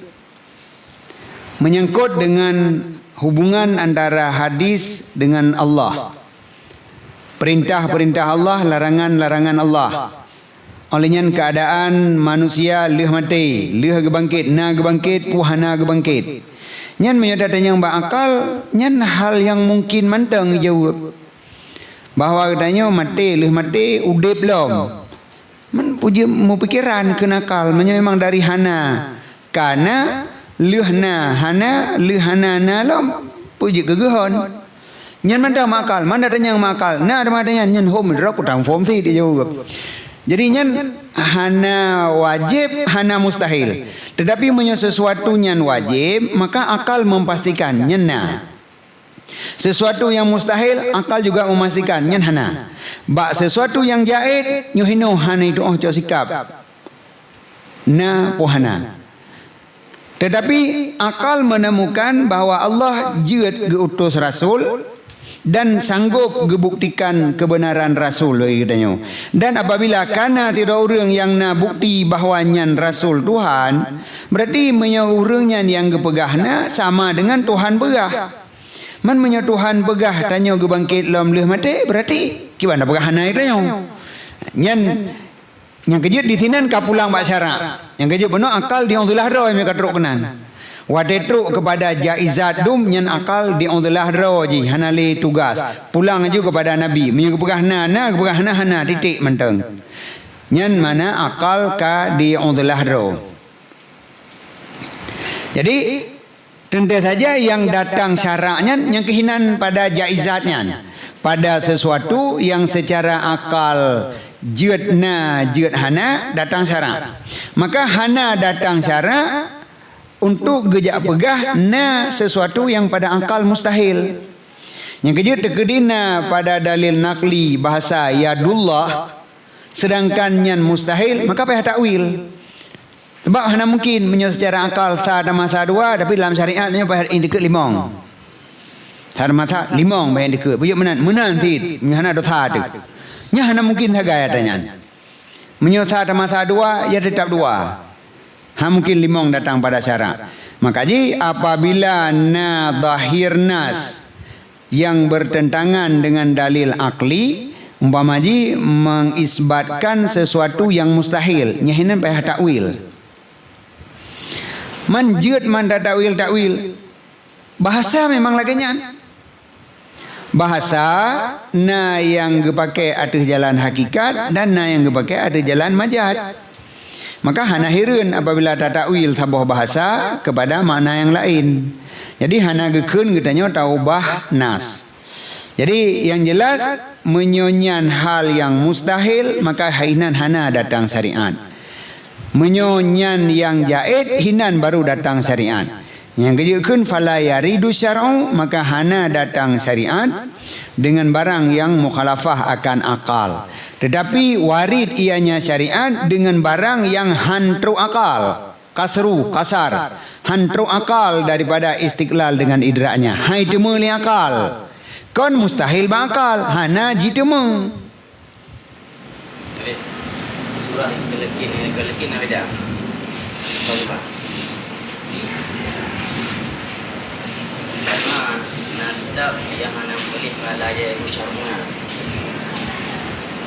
menyangkut dengan hubungan antara hadis dengan Allah. Perintah-perintah Allah, larangan-larangan Allah. Olehnya keadaan manusia leh mati, leh gebangkit, na gebangkit, puhana gebangkit. Nyan menyatakan yang bakal, nyan hal yang mungkin mantang jawab. Bahawa katanya mati, leh mati, udip belum. Man puji mu pikiran kenakal memang dari hana. Karena lehna hana lehana nalam puji gegehon. Nyan mandang makal, mana ada yang makal. Nah ada madanya nyan hom drak utang form si dia jawab. Jadi nyan hana wajib, hana mustahil. Tetapi punya sesuatu nyan wajib, maka akal memastikan nyan na. Sesuatu yang mustahil akal juga memastikan nyan hana. Bak sesuatu yang jaid nyohino hana itu cok sikap. Na pohana. Tetapi akal menemukan bahawa Allah jeut geutus rasul dan sanggup gebuktikan kebenaran rasul katanya. Dan apabila kana tidak orang yang na bukti bahawa nyan rasul Tuhan, berarti menyo urangnya yang gepegahna sama dengan Tuhan begah. Man menyo Tuhan begah tanya gebangkit lam leuh mate, berarti gimana begahna itu nyan yang kejut di sinan kapulang bak syarak. Yang kejut benar akal di Allah ro yang katruk kenan. Wadetruk kepada jaizat dum nyan akal di Allah ro ji hanali tugas. Pulang juga kepada Nabi. Menyo gepegahna hana titik menteng. Nyan mana akal ka di Allah ro. Jadi tentu saja yang datang syaraknya yang kehinan pada jaizatnya. Pada sesuatu yang secara akal jeut hana datang syarak. Maka hana datang syarak untuk gejak pegah na sesuatu yang pada akal mustahil. Yang kejut tekedina pada dalil nakli bahasa yadullah sedangkan yang mustahil maka payah takwil. Sebab hana mungkin secara akal sa dan masa dua tapi dalam syariatnya payah indikut limong. Sa masa limong payah indikut. Buyuk menan tit hana dosa tu. Nya hana mungkin sagai adanya. Menyusah masa dua, ya tetap dua. Ha mungkin limong datang pada syarak. Maka ji apabila na zahir nas yang bertentangan dengan dalil akli, umpama ji mengisbatkan sesuatu yang mustahil, nyahinan payah takwil. Man jeut man takwil. Bahasa memang laganya. Bahasa na yang gepakai ada jalan hakikat dan na yang gepakai ada jalan majaz. Maka hana hireun apabila takwil sabah bahasa kepada makna yang lain. Jadi hana gekeun katanya taubah nas. Jadi yang jelas menyonyan hal yang mustahil maka hinan hana datang syariat. Menyonyan yang jaid hinan baru datang syariat. Yang kejukan fala yaridu syar'u maka hana datang syariat dengan barang yang mukhalafah akan akal. Tetapi warid ianya syariat dengan barang yang hantru akal. Kasar. Hantru akal daripada istiqlal dengan idraknya. Hai temu li akal. Kon mustahil bakal hana jitemu. Surah kelekin ada. Kitab yang mana boleh fala yaridu syar'una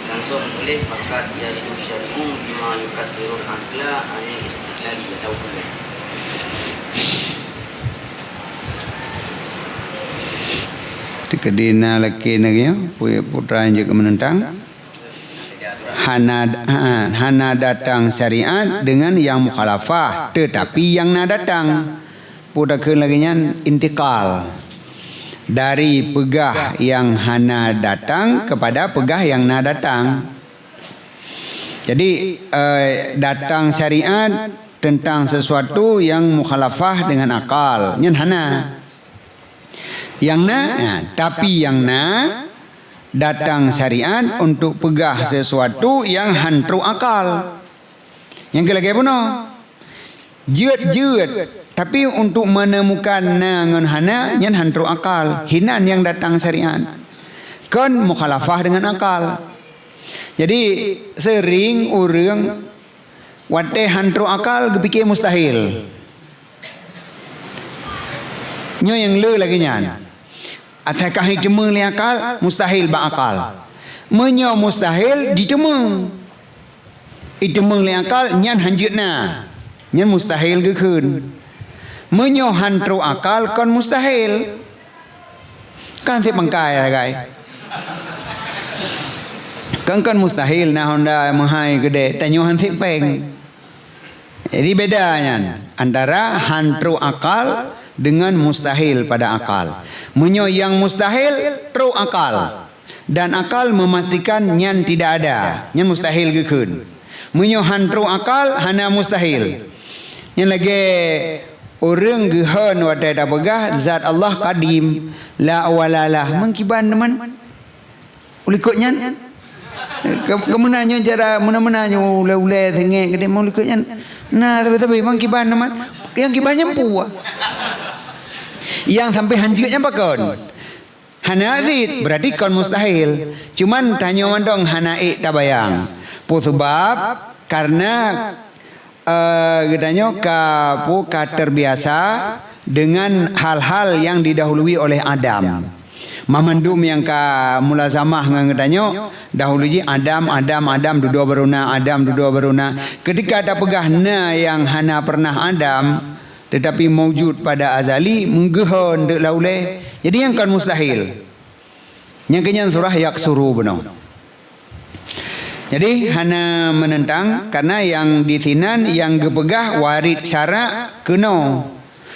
langsung boleh fakat yaridu syar'u bima yukasirul aqla anil istiqlali atau boleh kedina laki nagnya putra yang juga menentang hana datang syariat dengan yang mukhalafah tetapi yang na datang putra ke lagi intikal dari pegah yang hana datang kepada pegah yang na datang. Jadi datang syariat tentang sesuatu yang mukhalafah dengan akal, nyen hana. Yang na, tapi yang na datang syariat untuk pegah sesuatu yang hantru akal. Yang kelagi puno jeut tapi untuk menemukan nangan hana yang hantru akal hinan yang datang syariat kan mukhalafah dengan akal. Jadi sering orang wate hantru akal gepikir mustahil nyo yang le lagi nyan atakah ditemu li akal mustahil ba akal menyo mustahil ditemu itemu li akal nyan hanjeutna nyan mustahil gekeun menyo hantru akal kon mustahil kan si pangkai guys kan mustahil na honda mahai gede tanyo han si peng. Jadi bedanya antara hantru akal dengan mustahil pada akal. Menyo yang mustahil tru akal dan akal memastikan nyan tidak ada nyan mustahil gekeun. Menyo hantru akal hana mustahil nyan lagi orang gehan wadai dah pegah zat Allah qadim la awalalah mengkiban teman ulikutnya kemenanya cara mana-mananya ulai-ulai tengek gede mau ulikutnya nah tapi mengkiban teman yang kibannya puah yang sampai hancurnya pakon hana azid berarti kon mustahil cuman tanya mandong hana tabayang sebab karena gedanya kapu terbiasa dengan hal-hal yang didahului oleh Adam. Mamandum yang ka mulazamah ngedanya dahului Adam duduk beruna. Ketika ada pegahna yang hana pernah Adam tetapi mewujud pada azali menggehon dek laule. Jadi yang kan mustahil. Yang kenyan surah yaksuru benar. Jadi hana menentang karena yang ditinan yang gepegah warid syara kena.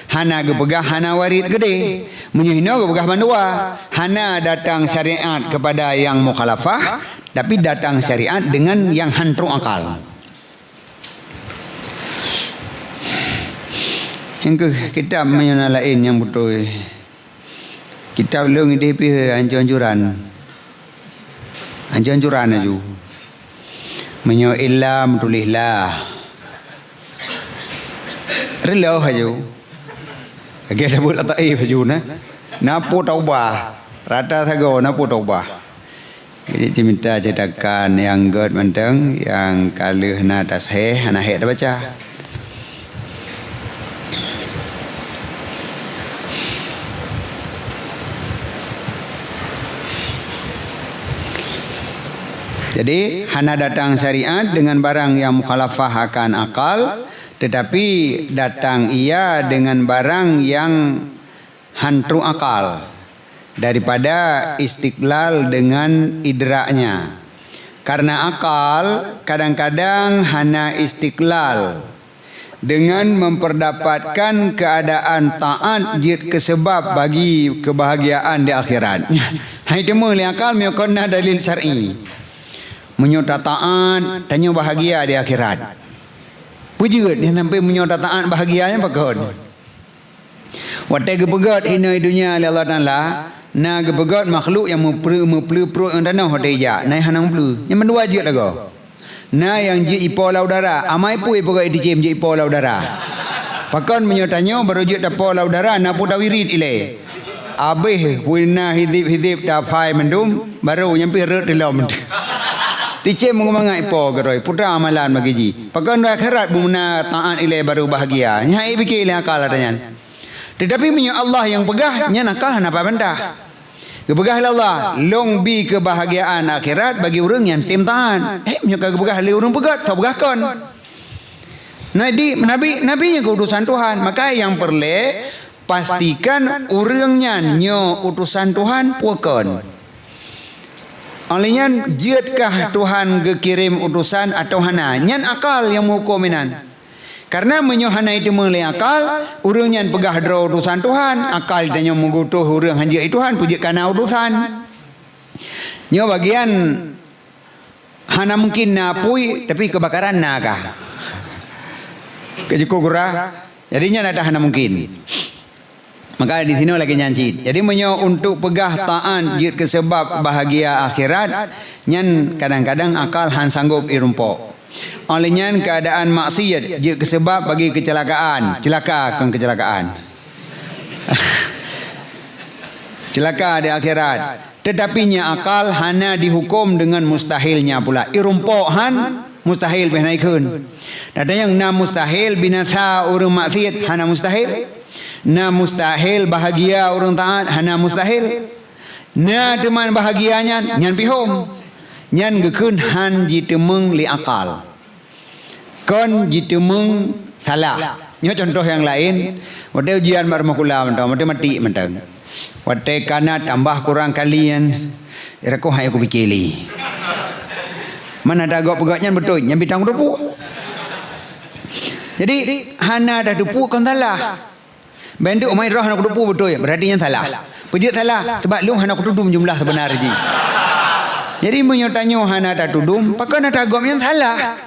Hana gepegah hana warid gede. Menyihina gepegah mandua. Hana datang syariat kepada yang mukhalafah tapi datang syariat dengan yang hantu akal. Yang kitab menyana lain yang betul. Kitab lu ngidepi anjuran. Anjuran aja. Menyo illam tulihlah relau haju agak ada buat taif haju napu taubah rata sago napu taubah jadi minta cetakan yang god menteng yang kalih na tasheh ana he dah baca jadi hana datang syariat dengan barang yang mukhalafah akan akal tetapi datang ia dengan barang yang hantu akal daripada istiqlal dengan idraknya karena akal kadang-kadang hana istiqlal dengan memperdapatkan keadaan taat jid kesebab bagi kebahagiaan di akhirat. Hai temu li akal meyakonna dalil syar'i menyota taat tanya bahagia di akhirat. Pujud yang sampai menyota taat bahagianya pakon. Watai gepegat hina dunia Allah Taala na gepegat makhluk yang meplu perut yang tanah hodeja nai hanang plu. Yang mendua je lagu. Na yang je ipo laudara amai pu ipo ga idicem je ipo laudara. Pakon menyotanya baru je tapo laudara na puta wirid ile. Abih puina hidip ta phai mendum baru nyampi rut di lom. Dicem mengumangai po geroi putra amalan magiji. Pakon akhirat bumna taat ile baru bahagia. Nyai fikir ile akal adanya. Tetapi punya Allah yang pegah nya nakal apa benda. Kepegah Allah long bi kebahagiaan akhirat bagi orang yang tim taat. Punya kepegah le orang pegat tau pegahkan. Nabi yang keutusan Tuhan, maka yang perlu pastikan orangnya nyo utusan Tuhan puakan. Olehnya jiatkah Tuhan kekirim utusan atau hana? Nyan akal yang menghukuminan. Karena menyohana itu mulai akal, urang nyan pegah dro utusan Tuhan, akal tanya mengutuh urang hanjia Tuhan puji kana utusan. Nyo bagian hana mungkin napui tapi kebakaran nakah. Kejukura. Jadinya ada hana mungkin. Maka di sini lagi nyanci. Jadi menyo untuk pegah taat jid kesebab bahagia akhirat, nyan kadang-kadang akal han sanggup irumpo. Olehnya keadaan maksiat jid kesebab bagi kecelakaan, celaka celaka di akhirat. Tetapinya akal hana dihukum dengan mustahilnya pula. Irumpo han mustahil benaikun. Ada yang na mustahil binasa urang maksiat hana mustahil. Na mustahil bahagia orang taat hana mustahil. Na teman bahagianya nyan pihom. Nyan gekun han jitemeng li akal. Kon jitemeng salah. Nyo contoh yang lain, wadai ujian marmakula mentang, wadai mati mentang. Wadai kana tambah kurang kalian. Ira ko hay ko bikili. Mana ada gak pegatnya betul, yang bitang depu. Jadi hana dah depu kon salah. Banduk main roh nak dupu betul berarti yang salah. Pejut salah sebab lu hana kutudum jumlah sebenarnya. Jadi menyotanya hana tak tudum, pakai nak agam yang salah.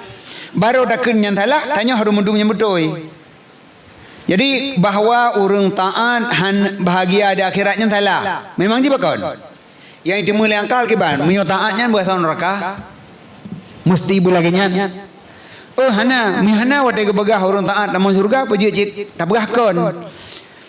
Baru dah ken yang salah, tanya harum mendum yang betul. Jadi bahawa urang taat han bahagia di akhiratnya salah. Memang je bakon. Yang dimulai angkal kiban, menyo taatnya berasa neraka. Mesti bulaginya. Oh hana, mihana wate gebegah urang taat dalam surga peje cit tak begahkon.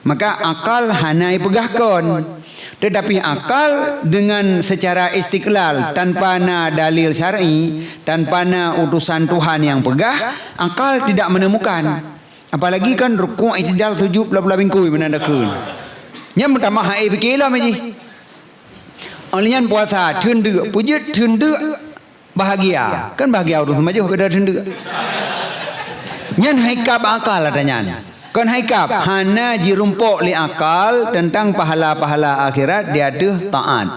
Maka akal hanai pegahkon. Tetapi akal dengan secara istiqlal tanpa na dalil syar'i, tanpa na utusan Tuhan yang pegah, akal tidak menemukan. Apalagi kan rukuk itidal 70 bingkui menandakan. Nya pertama hai fikirlah maji. Olian puasa tende, pujut tende bahagia. Kan bahagia urus maji beda tende. Nyan haikap akal adanya. Kan haikap hana jirumpok li akal tentang pahala-pahala akhirat dia ada taat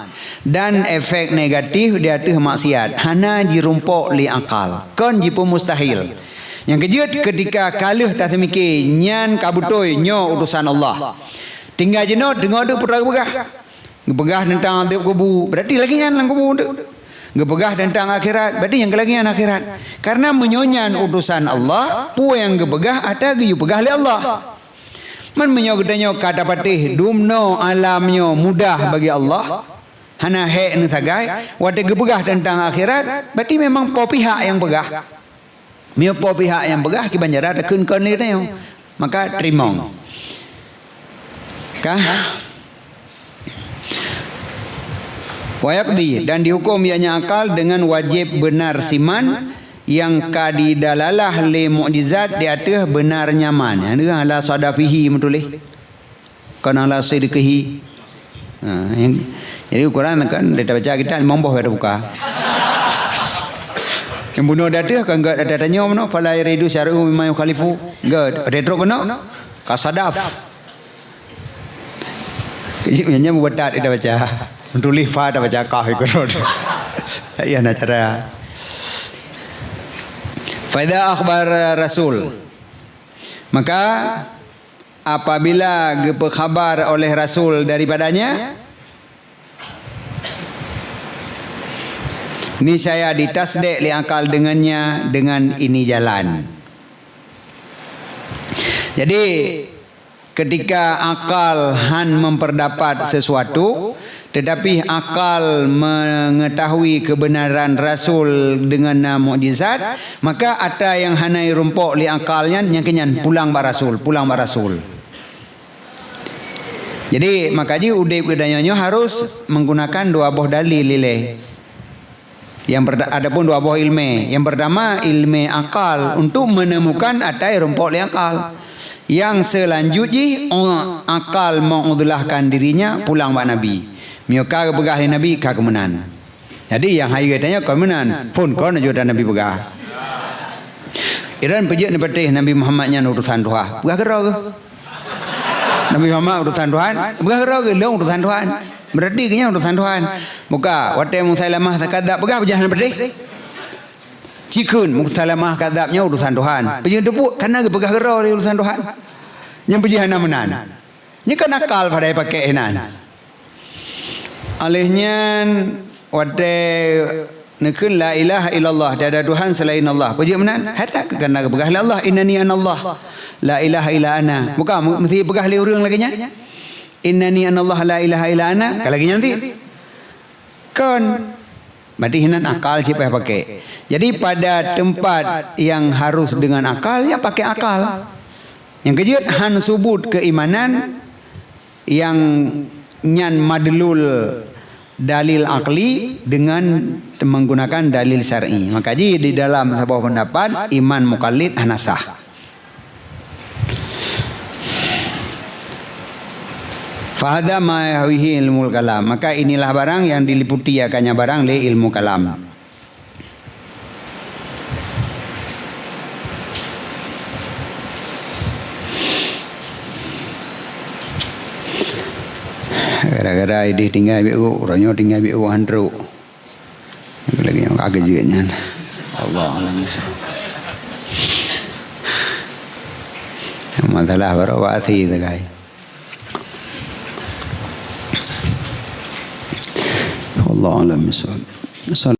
dan efek negatif dia ada maksiat. Hana jirumpok li akal. Kan jipu mustahil. Yang kejut ketika kaluh tak semikir nyan kabutoi nyo utusan Allah. Tinggal jenok dengar tu pura begah. Gebegah tentang adab kubur. Berarti lagi nyan lang kubur tu. Gebegah tentang akhirat. Berarti yang lagi nyan akhirat. Karena menyonyan utusan Allah, pu yang gebegah ada geyu begah li Allah. Man menyogedanyo kata patih dumno alamnyo mudah bagi Allah. Hana hek nu sagai, wate gebegah tentang akhirat, berarti memang po pihak yang begah. Miopo pihak yang begah ki banjara tekun kon ni teo. Maka trimong. Kah? Wayakdi dan dihukum ianya akal dengan wajib benar siman yang kadidalalah li mukjizat di atas benar nyaman. Ini ala sadafihi betulih. Kana ala sidqihi. Yang jadi ukuran kan dia baca kita mamboh ada buka. Yang bunuh dada kan enggak ada tanya mana fala yaridu syar'u mimma yukhalifu enggak retro kena kasadaf kejipnya membuat dia baca tulis fa dah baca kah ikut ya nak cara faida akhbar rasul maka apabila berkhabar oleh rasul daripadanya ini saya ditasdek li akal dengannya dengan ini jalan. Jadi ketika akal han memperdapat sesuatu tetapi akal mengetahui kebenaran Rasul dengan mukjizat, maka ada yang hanai rumpok li akalnya yang kenyan pulang ba Rasul. Jadi makaji udai bedanyonyo harus menggunakan dua buah dalil lile. Ada pun dua buah ilmu. Yang pertama ilmu akal untuk menemukan ada rumpok li akal. Yang selanjutnya akal mengudulahkan dirinya pulang ba Nabi. Mioka begah Nabi ka kemenan. Jadi yang hai katanya kemenan pun kon ajudan Nabi begah. Iran pejek ni patih Nabi Muhammadnya utusan Tuhan. Begah kero ke? Nabi Muhammad utusan Tuhan. Begah kero ke long utusan Tuhan. Berarti kenya utusan Tuhan. Muka wate Musailamah takadzab begah berjalan patih. Cikun Musailamah kadzabnya utusan Tuhan. Pejek tepuk karena begah kero di utusan Tuhan. Yang pejihan menan. Nya kan akal pada pakai enan. Alihnya wate nekun la ilaha illallah, tiada Tuhan selain Allah. Puji menan hatta kerana begah Allah innani anallah la ilaha illa ana. Bukan mesti begah li urang lagi nya. Innani anallah la ilaha illa ana. Kalau lagi nanti kon berarti hinan akal siapa yang pakai. Jadi pada tempat yang harus dengan akal ya pakai akal. Yang kejut han subut keimanan yang nyan madlul dalil akli dengan menggunakan dalil syar'i. Maka di dalam sebuah pendapat iman mukallid hanasah. Fahada ma yahwihi ilmu kalam. Maka inilah barang yang diliputi akannya barang le ilmu kalam. Gara-gara ini tinggal biu, orangnya tinggal biu handro. Lagi yang agak juga nyan. Allah Alhamdulillah. Masalah baru wasi itu guys. Allah Alhamdulillah.